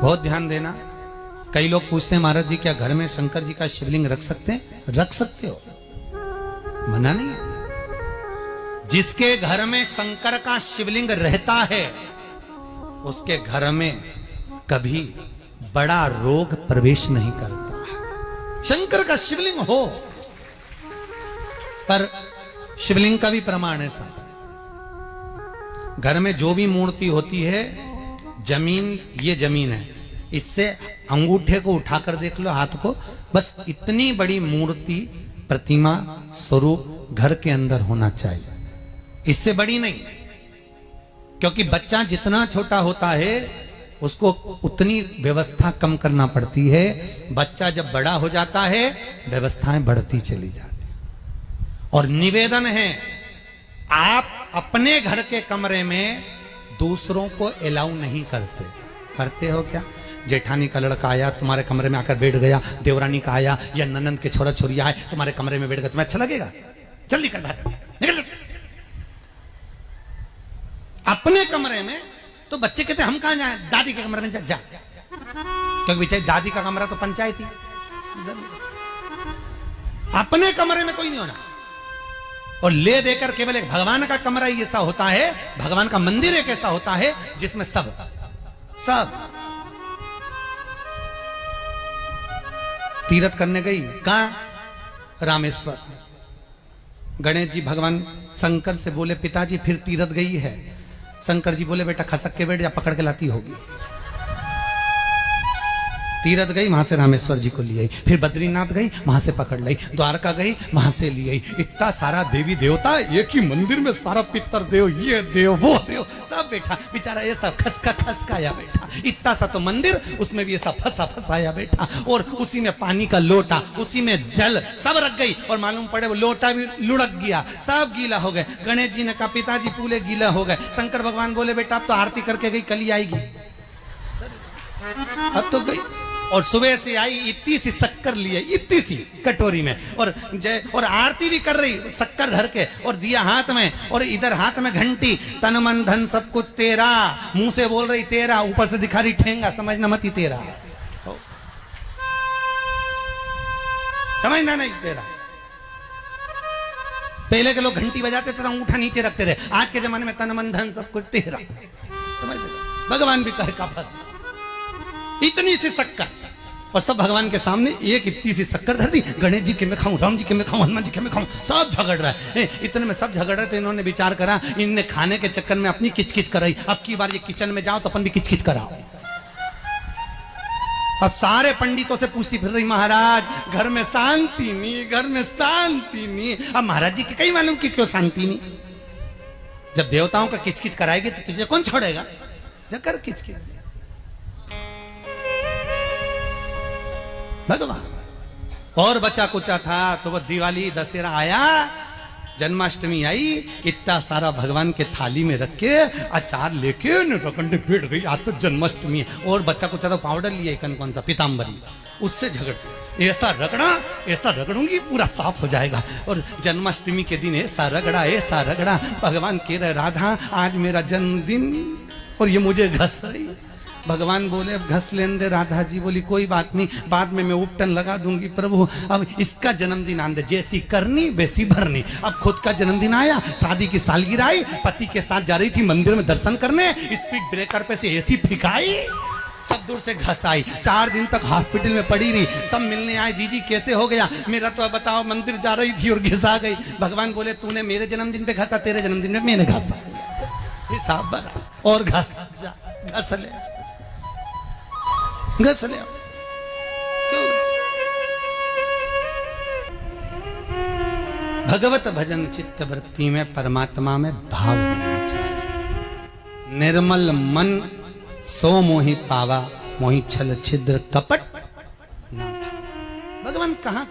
बहुत ध्यान देना। कई लोग पूछते हैं महाराज जी क्या घर में शंकर जी का शिवलिंग रख सकते हैं? रख सकते हो, मना नहीं है। जिसके घर में शंकर का शिवलिंग रहता है उसके घर में कभी बड़ा रोग प्रवेश नहीं करता। शंकर का शिवलिंग हो, पर शिवलिंग का भी प्रमाण है साहब। घर में जो भी मूर्ति होती है, जमीन ये जमीन है, इससे अंगूठे को उठाकर देख लो, हाथ को, बस इतनी बड़ी मूर्ति प्रतिमा स्वरूप घर के अंदर होना चाहिए, इससे बड़ी नहीं। क्योंकि बच्चा जितना छोटा होता है उसको उतनी व्यवस्था कम करना पड़ती है। बच्चा जब बड़ा हो जाता है व्यवस्थाएं बढ़ती चली जाती। और निवेदन है, आप अपने घर के कमरे में दूसरों को अलाउ नहीं करते। करते हो क्या? जेठानी का लड़का आया तुम्हारे कमरे में आकर बैठ गया, देवरानी का आया या ननंद के छोरा छोरिया आए तुम्हारे कमरे में बैठ गए, तुम्हें अच्छा लगेगा? जल्दी कर बाहर निकल। अपने कमरे में तो बच्चे कहते हम कहां जाएं? दादी के कमरे में जा, क्योंकि बेचारी दादी का कमरा तो पंचायती। अपने कमरे में कोई नहीं होना। और ले देकर केवल एक भगवान का कमरा ही ऐसा होता है, भगवान का मंदिर एक ऐसा होता है जिसमें सब तीर्थ करने गई। कहां? रामेश्वर। गणेश जी भगवान शंकर से बोले पिताजी फिर तीर्थ गई है। शंकर जी बोले बेटा खसक के बैठ जा, पकड़ के लाती होगी। तीरथ गई, वहां से रामेश्वर जी को ले आई, फिर बद्रीनाथ गई, वहां से पकड़ लाई, द्वारका गई, वहां से ले आई। इतना सारा देवी देवता एक ही मंदिर में, सारा पितर देव, ये देव वो देव सब बैठा, बेचारा ये सब खसकाया बैठा। इतना सा तो मंदिर, उसमें भी ऐसा फंसाया बैठा। और उसी में पानी का लोटा, उसी में जल सब रख गई। और मालूम पड़े वो लोटा भी लुढ़क गया, सब गीला हो गए। गणेश जी ने कहा पिताजी पूरे गीला हो गए। शंकर भगवान बोले बेटा अब तो आरती करके गई, कल ही आएगी। अब तो गई और सुबह से आई, इतनी सी शक्कर लिए, इतनी सी कटोरी में, और आरती भी कर रही शक्कर धर के, और दिया हाथ में, और इधर हाथ में घंटी, तन मन धन सब कुछ तेरा, मुंह से बोल रही तेरा, ऊपर से दिखा रही ठेंगा, समझना मत ही तेरा, समझना नहीं तेरा। पहले के लोग घंटी बजाते थे, अंगूठा नीचे रखते थे। आज के जमाने में तन मन धन सब कुछ तेरा, समझ भगवान भी कहे का फंस। इतनी सी शक्कर, और सब भगवान के सामने एक इतनी सी शक्कर धर दी। गणेश जी के मैं खाऊं, राम जी के मैं खाऊं, हनुमान जी के मैं खाऊं, सब झगड़ रहा है। इतने में सब झगड़ रहे, तो इन्होंने विचार करा, इनने खाने के चक्कर में अपनी किचकिच कराई। अब की बार ये किचन में जाओ तो अपन भी किचकिच कराओ। अब सारे पंडितों से पूछती फिर रही, महाराज घर में शांति नहीं, घर में शांति नहीं। अब महाराज जी के कहीं मालूम कि क्यों शांति नहीं? जब देवताओं का किचकिच कराएगी तो तुझे कौन छोड़ेगा? जकर किचकिच भगवान। और बचा कुचा था तो वो दिवाली दशहरा आया, जन्माष्टमी आई, इतना सारा भगवान के थाली में रख के अचार लेके रखंडे पेट गई। आज तो जन्माष्टमी है। और बच्चा कुचा तो पाउडर लिए कौन सा पीताम्बरी, उससे झगड़, ऐसा रगड़ूंगी पूरा साफ हो जाएगा। और जन्माष्टमी के दिन ऐसा रगड़ा, भगवान कह रहे राधा आज मेरा जन्मदिन और ये मुझे घस रही। भगवान बोले अब घस लेने दे। राधा जी बोली कोई बात नहीं, बाद में मैं उपटन लगा दूंगी प्रभु, अब इसका जन्मदिन आने दे, जैसी करनी वैसी भरनी। अब खुद का जन्मदिन आया, शादी की सालगिरह आई, पति के साथ जा रही थी मंदिर में दर्शन करने, स्पीड ब्रेकर पे से ऐसी फिकाई, सब दूर से घस आई। 4 दिन तक हॉस्पिटल में पड़ी रही। सब मिलने आए, जीजी कैसे हो गया? मेरा तो बताओ मंदिर जा रही थी और घिसा गई। भगवान बोले तूने मेरे जन्मदिन पे घसा, तेरे जन्मदिन में मैंने घसा, हिसाब बना। और घस ले घस ले। क्यों? भगवत भजन चित्त वृत्ति में, परमात्मा में भाव होना चाहिए। निर्मल मन सो मोहि पावा, मोहि छल छिद्र कपट ना। भगवान कहां